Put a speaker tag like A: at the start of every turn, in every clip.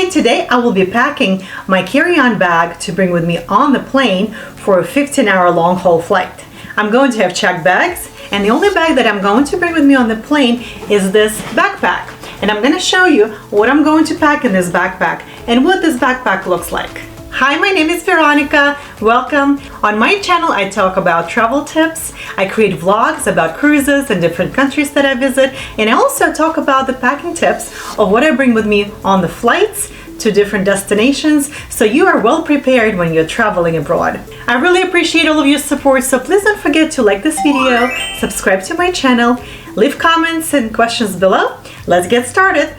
A: Hi, today I will be packing my carry-on bag to bring with me on the plane for a 15-hour long-haul flight. I'm going to have checked bags, and the only bag that I'm going to bring with me on the plane is this backpack. And I'm going to show you what I'm going to pack in this backpack and what this backpack looks like. Hi, my name is Veronica. Welcome. On my channel, I talk about travel tips. I create vlogs about cruises and different countries that I visit. And I also talk about the packing tips of what I bring with me on the flights to different destinations, so you are well prepared when you're traveling abroad. I really appreciate all of your support, so please don't forget to like this video, subscribe to my channel, leave comments and questions below. Let's get started.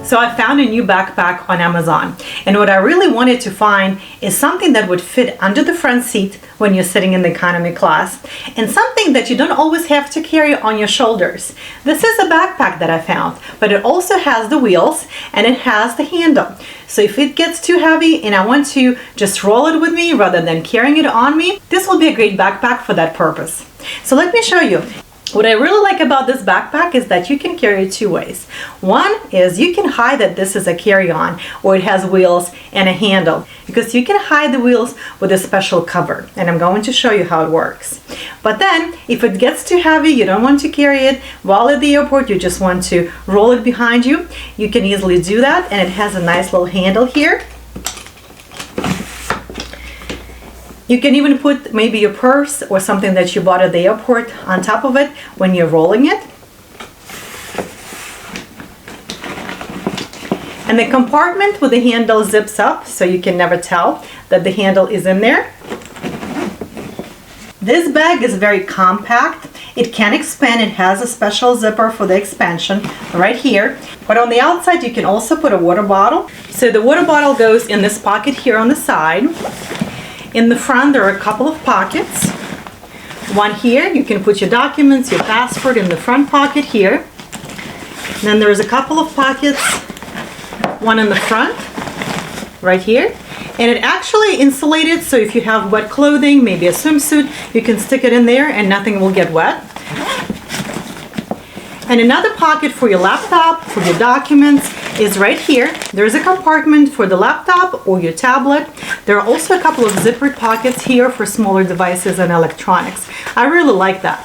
A: So I found a new backpack on Amazon, and what I really wanted to find is something that would fit under the front seat when you're sitting in the economy class, and something that you don't always have to carry on your shoulders. This is a backpack that I found, but it also has the wheels and it has the handle. So if it gets too heavy and I want to just roll it with me rather than carrying it on me, this will be a great backpack for that purpose. So let me show you. What I really like about this backpack is that you can carry it two ways. One is you can hide that this is a carry-on or it has wheels and a handle, because you can hide the wheels with a special cover, and I'm going to show you how it works. But then if it gets too heavy, you don't want to carry it while at the airport, you just want to roll it behind you, you can easily do that, and it has a nice little handle here. You can even put maybe your purse or something that you bought at the airport on top of it when you're rolling it. And the compartment with the handle zips up, so you can never tell that the handle is in there. This bag is very compact. It can expand. It has a special zipper for the expansion right here. But on the outside, you can also put a water bottle. So the water bottle goes in this pocket here on the side. In the front, there are a couple of pockets. One here, you can put your documents, your passport in the front pocket here. Then there's a couple of pockets, one in the front, right here. And it actually insulated, so if you have wet clothing, maybe a swimsuit, you can stick it in there and nothing will get wet. And another pocket for your laptop, for your documents, is right here. There's a compartment for the laptop or your tablet. There are also a couple of zippered pockets here for smaller devices and electronics. I really like that.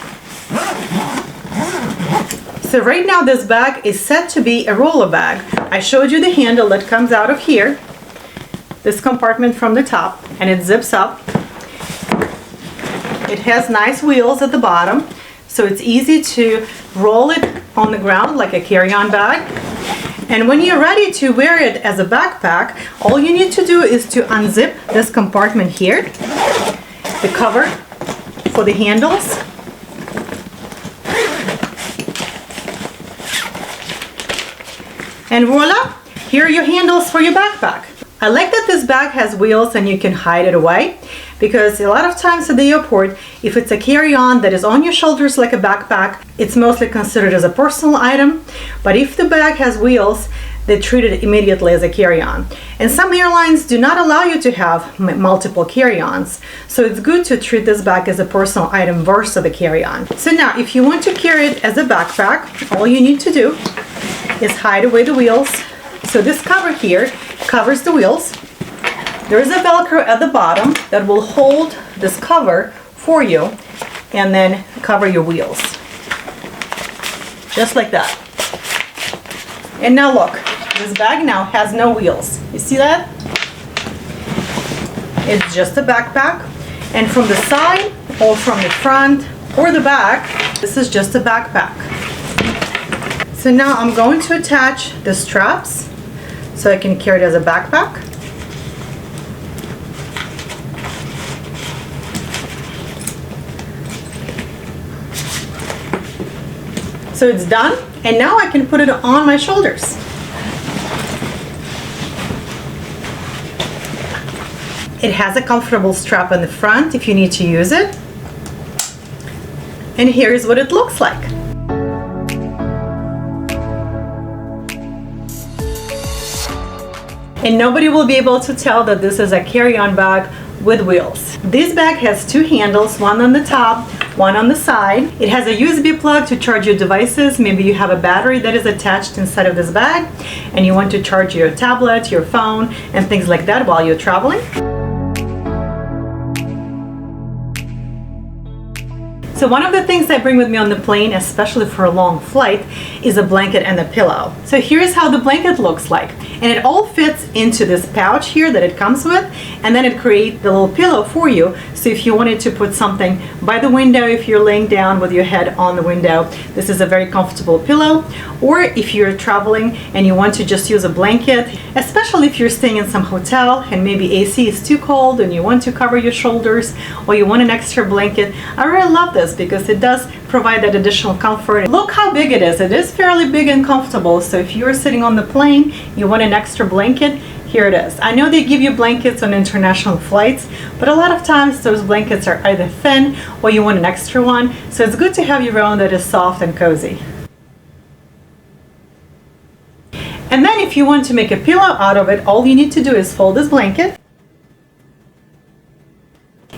A: So right now this bag is set to be a roller bag. I showed you the handle that comes out of here, this compartment from the top, and it zips up. It has nice wheels at the bottom, so it's easy to roll it on the ground like a carry-on bag. And when you're ready to wear it as a backpack, all you need to do is to unzip this compartment here, the cover for the handles. And voila, here are your handles for your backpack. I like that this bag has wheels and you can hide it away, because a lot of times at the airport, if it's a carry-on that is on your shoulders like a backpack, it's mostly considered as a personal item. But if the bag has wheels, they treat it immediately as a carry-on. And some airlines do not allow you to have multiple carry-ons, so it's good to treat this bag as a personal item versus a carry-on. So now, if you want to carry it as a backpack, all you need to do is hide away the wheels. So this cover here covers the wheels. There is a Velcro at the bottom that will hold this cover for you and then cover your wheels. Just like that. And now look, this bag now has no wheels. You see that? It's just a backpack. And from the side or from the front or the back, this is just a backpack. So now I'm going to attach the straps so I can carry it as a backpack. So it's done, and now I can put it on my shoulders. It has a comfortable strap on the front if you need to use it. And here's what it looks like. And nobody will be able to tell that this is a carry-on bag with wheels. This bag has two handles, one on the top, one on the side. It has a USB plug to charge your devices. Maybe you have a battery that is attached inside of this bag and you want to charge your tablet, your phone, and things like that while you're traveling. So one of the things I bring with me on the plane, especially for a long flight, is a blanket and a pillow. So here's how the blanket looks like. And it all fits into this pouch here that it comes with, and then it creates the little pillow for you. So if you wanted to put something by the window, if you're laying down with your head on the window, this is a very comfortable pillow. Or if you're traveling and you want to just use a blanket, especially if you're staying in some hotel and maybe AC is too cold and you want to cover your shoulders or you want an extra blanket, I really love this because it does provide that additional comfort. Look how big it is. It is fairly big and comfortable. So if you're sitting on the plane, you want an extra blanket, here it is. I know they give you blankets on international flights, but a lot of times those blankets are either thin or you want an extra one. So it's good to have your own that is soft and cozy. And then if you want to make a pillow out of it, all you need to do is fold this blanket.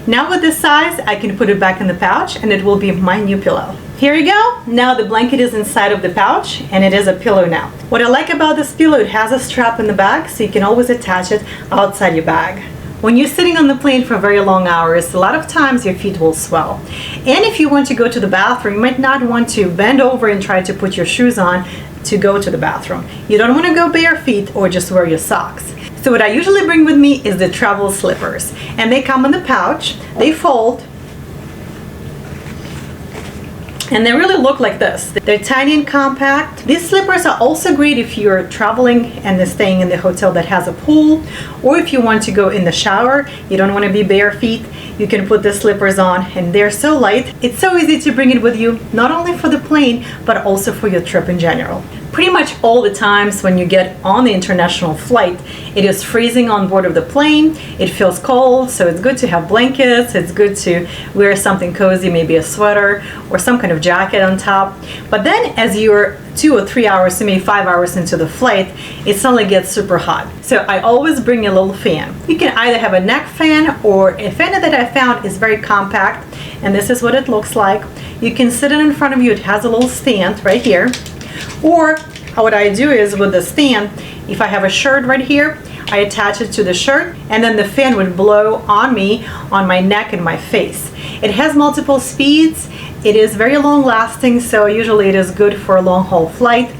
A: Now with this size, I can put it back in the pouch and it will be my new pillow. Here you go. Now the blanket is inside of the pouch and it is a pillow now. What I like about this pillow, it has a strap in the back so you can always attach it outside your bag. When you're sitting on the plane for very long hours, a lot of times your feet will swell. And if you want to go to the bathroom, you might not want to bend over and try to put your shoes on to go to the bathroom. You don't want to go bare feet or just wear your socks. So what I usually bring with me is the Trtl slippers, and they come in the pouch, they fold, and they really look like this. They're tiny and compact. These slippers are also great if you're traveling and staying in the hotel that has a pool, or if you want to go in the shower, you don't want to be bare feet, you can put the slippers on, and they're so light. It's so easy to bring it with you, not only for the plane, but also for your trip in general. Pretty much all the times when you get on the international flight, it is freezing on board of the plane, it feels cold, so it's good to have blankets, it's good to wear something cozy, maybe a sweater or some kind of jacket on top. But then as you're 2 or 3 hours, maybe 5 hours into the flight, it suddenly gets super hot. So I always bring a little fan. You can either have a neck fan, or a fan that I found is very compact, and this is what it looks like. You can sit it in front of you, it has a little stand right here. Or what I do is with the stand, if I have a shirt right here, I attach it to the shirt and then the fan would blow on me, on my neck and my face. It has multiple speeds. It is very long lasting, so usually it is good for a long haul flight.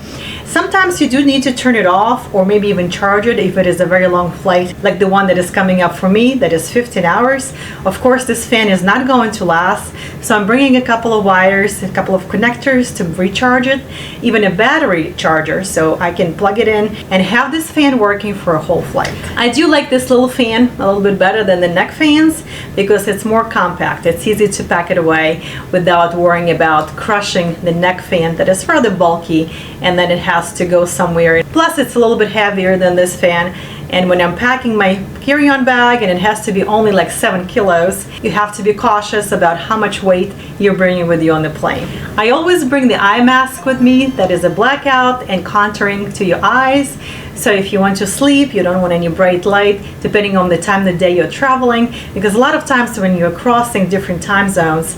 A: Sometimes you do need to turn it off or maybe even charge it if it is a very long flight, like the one that is coming up for me, that is 15 hours. Of course, this fan is not going to last, so I'm bringing a couple of wires, a couple of connectors to recharge it, even a battery charger, so I can plug it in and have this fan working for a whole flight. I do like this little fan a little bit better than the neck fans because it's more compact. It's easy to pack it away without worrying about crushing the neck fan that is rather bulky and then it has to go somewhere. Plus it's a little bit heavier than this fan, and when I'm packing my carry-on bag and it has to be only like 7 kilos, you have to be cautious about how much weight you're bringing with you on the plane. I always bring the eye mask with me that is a blackout and contouring to your eyes. So if you want to sleep, you don't want any bright light, depending on the time of the day you're traveling, because a lot of times when you're crossing different time zones,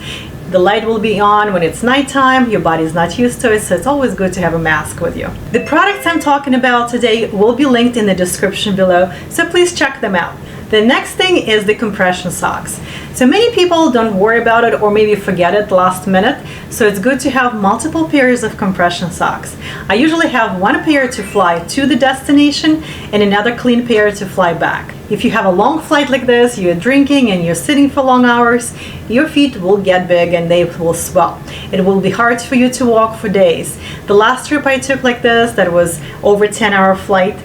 A: the light will be on when it's nighttime, your body's not used to it, so it's always good to have a mask with you. The products I'm talking about today will be linked in the description below, so please check them out. The next thing is the compression socks. So many people don't worry about it or maybe forget it last minute, so it's good to have multiple pairs of compression socks. I usually have one pair to fly to the destination and another clean pair to fly back. If you have a long flight like this, you're drinking and you're sitting for long hours, your feet will get big and they will swell. It will be hard for you to walk for days. The last trip I took like this, that was over 10-hour flight,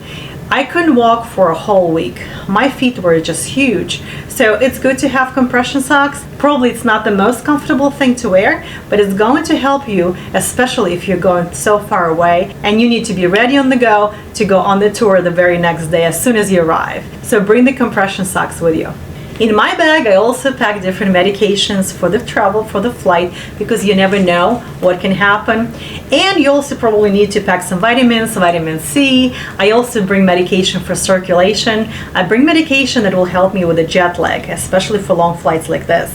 A: I couldn't walk for a whole week. My feet were just huge. So it's good to have compression socks. Probably it's not the most comfortable thing to wear, but it's going to help you, especially if you're going so far away and you need to be ready on the go to go on the tour the very next day as soon as you arrive. So bring the compression socks with you. In my bag, I also pack different medications for the travel, for the flight, because you never know what can happen. And you also probably need to pack some vitamins, vitamin C. I also bring medication for circulation. I bring medication that will help me with the jet lag, especially for long flights like this.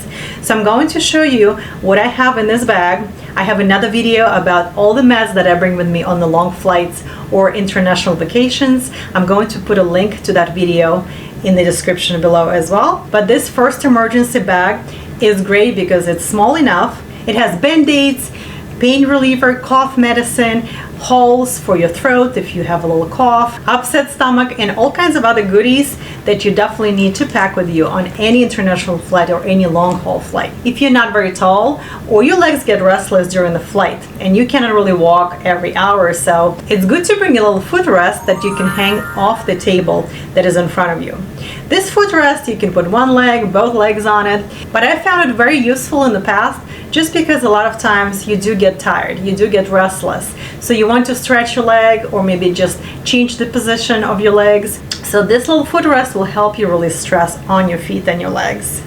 A: So I'm going to show you what I have in this bag. I have another video about all the meds that I bring with me on the long flights or international vacations. I'm going to put a link to that video in the description below as well. But this first emergency bag is great because it's small enough. It has band-aids, pain reliever, cough medicine, holes for your throat if you have a little cough, upset stomach, and all kinds of other goodies that you definitely need to pack with you on any international flight or any long-haul flight. If you're not very tall or your legs get restless during the flight and you cannot really walk every hour or so, it's good to bring a little footrest that you can hang off the table that is in front of you. This footrest, you can put one leg, both legs on it, but I found it very useful in the past just because a lot of times you do get tired, you do get restless. So you want to stretch your leg or maybe just change the position of your legs. So this little footrest will help you release stress on your feet and your legs.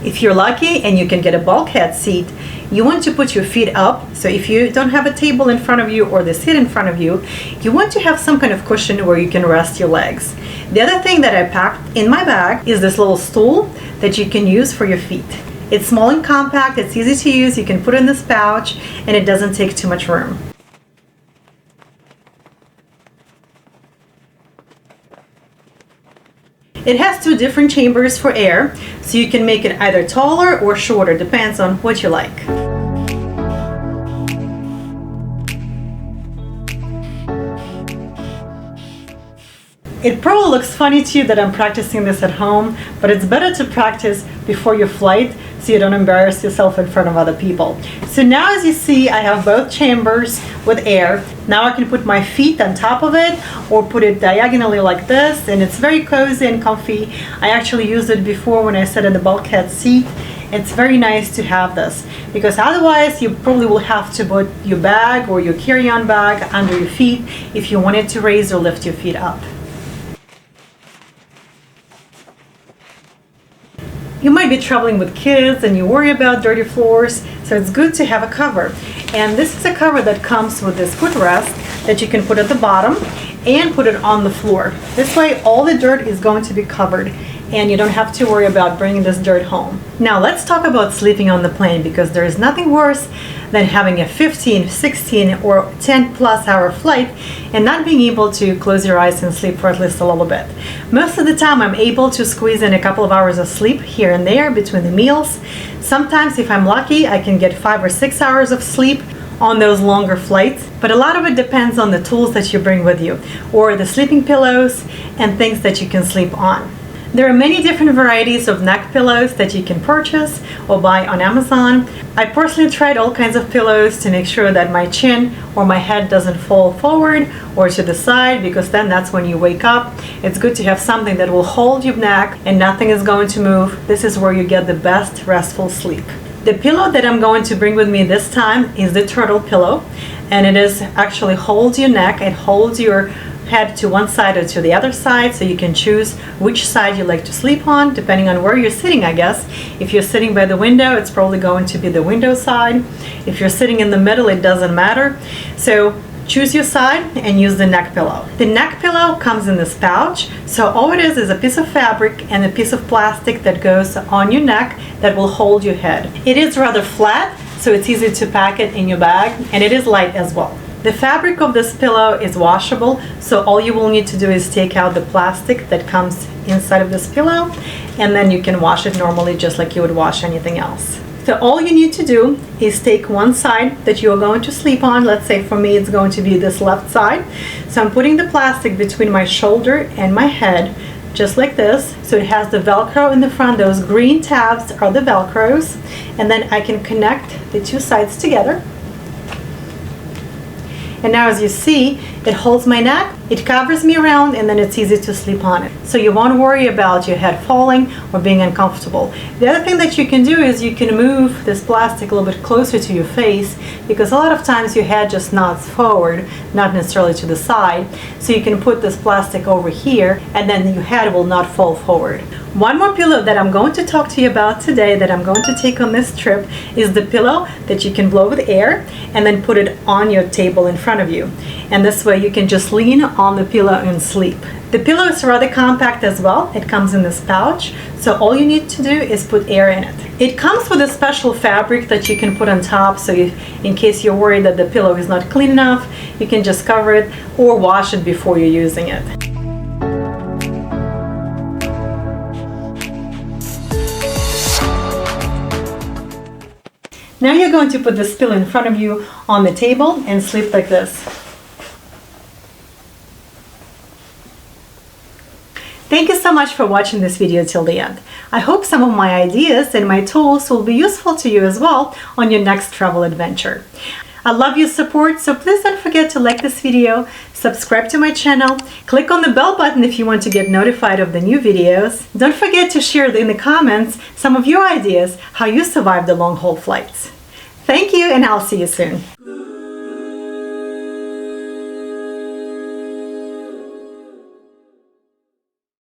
A: If you're lucky and you can get a bulkhead seat, you want to put your feet up. So if you don't have a table in front of you or the seat in front of you, you want to have some kind of cushion where you can rest your legs. The other thing that I packed in my bag is this little stool that you can use for your feet. It's small and compact, it's easy to use, you can put it in this pouch, and it doesn't take too much room. It has two different chambers for air, so you can make it either taller or shorter, depends on what you like. It probably looks funny to you that I'm practicing this at home, but it's better to practice before your flight so you don't embarrass yourself in front of other people. So now as you see, I have both chambers with air. Now I can put my feet on top of it or put it diagonally like this, and it's very cozy and comfy. I actually used it before when I sat in the bulkhead seat. It's very nice to have this because otherwise you probably will have to put your bag or your carry-on bag under your feet if you wanted to raise or lift your feet up. You might be traveling with kids and you worry about dirty floors, so it's good to have a cover. And this is a cover that comes with this footrest that you can put at the bottom and put it on the floor. This way all the dirt is going to be covered and you don't have to worry about bringing this dirt home. Now let's talk about sleeping on the plane, because there is nothing worse than having a 15, 16 or 10 plus hour flight and not being able to close your eyes and sleep for at least a little bit. Most of the time I'm able to squeeze in a couple of hours of sleep here and there between the meals. Sometimes if I'm lucky I can get 5 or 6 hours of sleep on those longer flights, but a lot of it depends on the tools that you bring with you or the sleeping pillows and things that you can sleep on. There are many different varieties of neck pillows that you can purchase or buy on Amazon. I personally tried all kinds of pillows to make sure that my chin or my head doesn't fall forward or to the side, because then that's when you wake up. It's good to have something that will hold your neck and nothing is going to move. This is where you get the best restful sleep. The pillow that I'm going to bring with me this time is the Trtl pillow, and it is actually holds your neck, it holds your head to one side or to the other side, so you can choose which side you like to sleep on depending on where you're sitting, I guess. If you're sitting by the window, it's probably going to be the window side. If you're sitting in the middle, it doesn't matter. So choose your side and use the neck pillow. The neck pillow comes in this pouch, so all it is a piece of fabric and a piece of plastic that goes on your neck that will hold your head. It is rather flat, so it's easy to pack it in your bag, and it is light as well. The fabric of this pillow is washable, so all you will need to do is take out the plastic that comes inside of this pillow, and then you can wash it normally just like you would wash anything else. So all you need to do is take one side that you're going to sleep on. Let's say for me it's going to be this left side. So I'm putting the plastic between my shoulder and my head, just like this. So it has the Velcro in the front. Those green tabs are the Velcros, and then I can connect the two sides together. And now as you see, it holds my neck, it covers me around, and then it's easy to sleep on it. So you won't worry about your head falling or being uncomfortable. The other thing that you can do is you can move this plastic a little bit closer to your face, because a lot of times your head just nods forward, not necessarily to the side. So you can put this plastic over here, and then your head will not fall forward. One more pillow that I'm going to talk to you about today that I'm going to take on this trip is the pillow that you can blow with air and then put it on your table in front of you. And this way you can just lean on the pillow and sleep. The pillow is rather compact as well. It comes in this pouch, so all you need to do is put air in it. It comes with a special fabric that you can put on top, so in case you're worried that the pillow is not clean enough, you can just cover it or wash it before you're using it. Now you're going to put this pillow in front of you on the table and sleep like this. Thank you so much for watching this video till the end. I hope some of my ideas and my tools will be useful to you as well on your next travel adventure. I love your support, so please don't forget to like this video, subscribe to my channel, click on the bell button if you want to get notified of the new videos. Don't forget to share in the comments some of your ideas how you survived the long-haul flights. Thank you, and I'll see you soon.